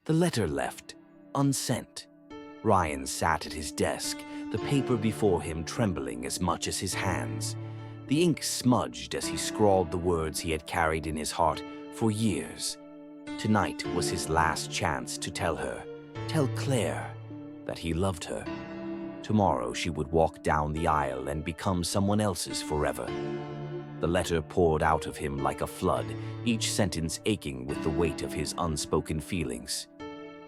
The letter left, unsent. Ryan sat at his desk, the paper before him trembling as much as his hands. The ink smudged as he scrawled the words he had carried in his heart for years. Tonight was his last chance to tell Claire, that he loved her. Tomorrow she would walk down the aisle and become someone else's forever. The letter poured out of him like a flood, each sentence aching with the weight of his unspoken feelings.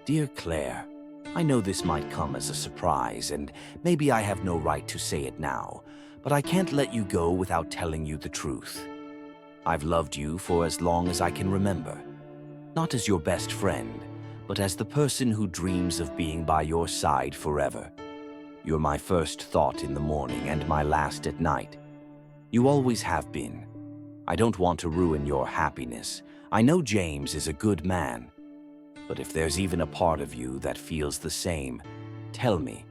Dear Claire, I know this might come as a surprise, and maybe I have no right to say it now, but I can't let you go without telling you the truth. I've loved you for as long as I can remember. Not as your best friend, but as the person who dreams of being by your side forever. You're my first thought in the morning and my last at night. You always have been. I don't want to ruin your happiness. I know James is a good man. But if there's even a part of you that feels the same, tell me,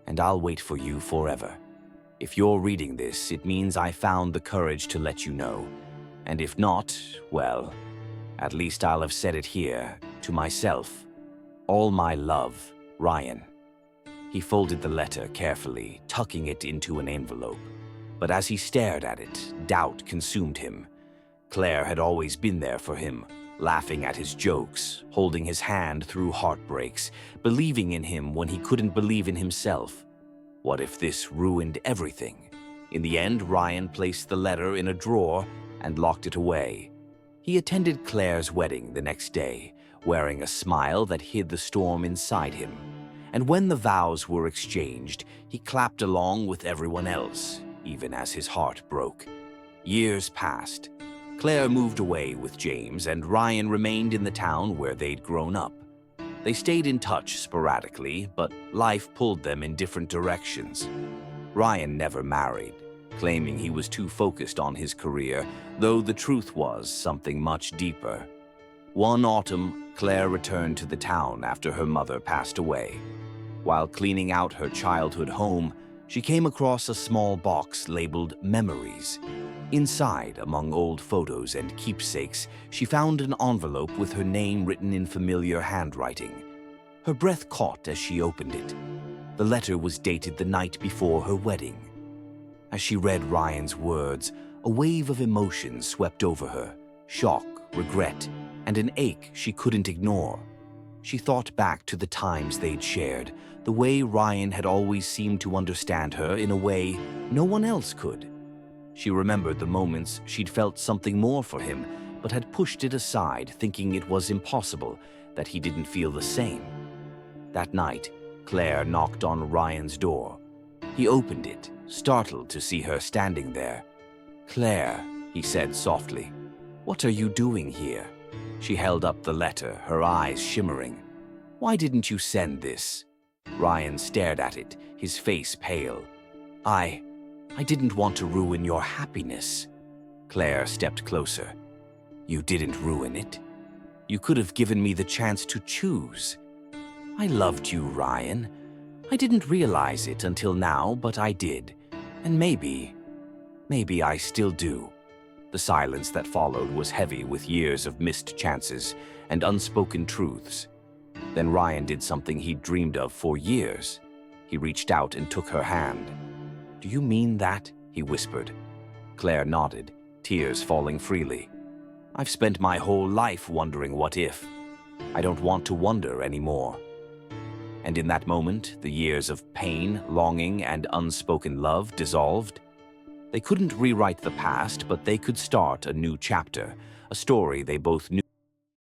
and I'll wait for you forever. If you're reading this, it means I found the courage to let you know. And if not, well, at least I'll have said it here, to myself. All my love, Ryan. He folded the letter carefully, tucking it into an envelope. But as he stared at it, doubt consumed him. Claire had always been there for him, laughing at his jokes, holding his hand through heartbreaks, believing in him when he couldn't believe in himself. What if this ruined everything? In the end, Ryan placed the letter in a drawer and locked it away. He attended Claire's wedding the next day, wearing a smile that hid the storm inside him. And when the vows were exchanged, he clapped along with everyone else, even as his heart broke. Years passed. Claire moved away with James, and Ryan remained in the town where they'd grown up. They stayed in touch sporadically, but life pulled them in different directions. Ryan never married, claiming he was too focused on his career, though the truth was something much deeper. One autumn, Claire returned to the town after her mother passed away. While cleaning out her childhood home, she came across a small box labeled Memories. Inside, among old photos and keepsakes, she found an envelope with her name written in familiar handwriting. Her breath caught as she opened it. The letter was dated the night before her wedding. As she read Ryan's words, a wave of emotion swept over her: shock, regret, and an ache she couldn't ignore. She thought back to the times they'd shared, the way Ryan had always seemed to understand her in a way no one else could. She remembered the moments she'd felt something more for him, but had pushed it aside, thinking it was impossible, that he didn't feel the same. That night, Claire knocked on Ryan's door. He opened it, startled to see her standing there. "Claire," he said softly, "what are you doing here?" She held up the letter, her eyes shimmering. "Why didn't you send this?" Ryan stared at it, his face pale. I didn't want to ruin your happiness." Claire stepped closer. "You didn't ruin it. You could have given me the chance to choose. I loved you, Ryan. I didn't realize it until now, but I did. And maybe I still do." The silence that followed was heavy with years of missed chances and unspoken truths. Then Ryan did something he'd dreamed of for years. He reached out and took her hand. "Do you mean that?" he whispered. Claire nodded, tears falling freely. "I've spent my whole life wondering what if. I don't want to wonder anymore." And in that moment, the years of pain, longing, and unspoken love dissolved. They couldn't rewrite the past, but they could start a new chapter, a story they both knew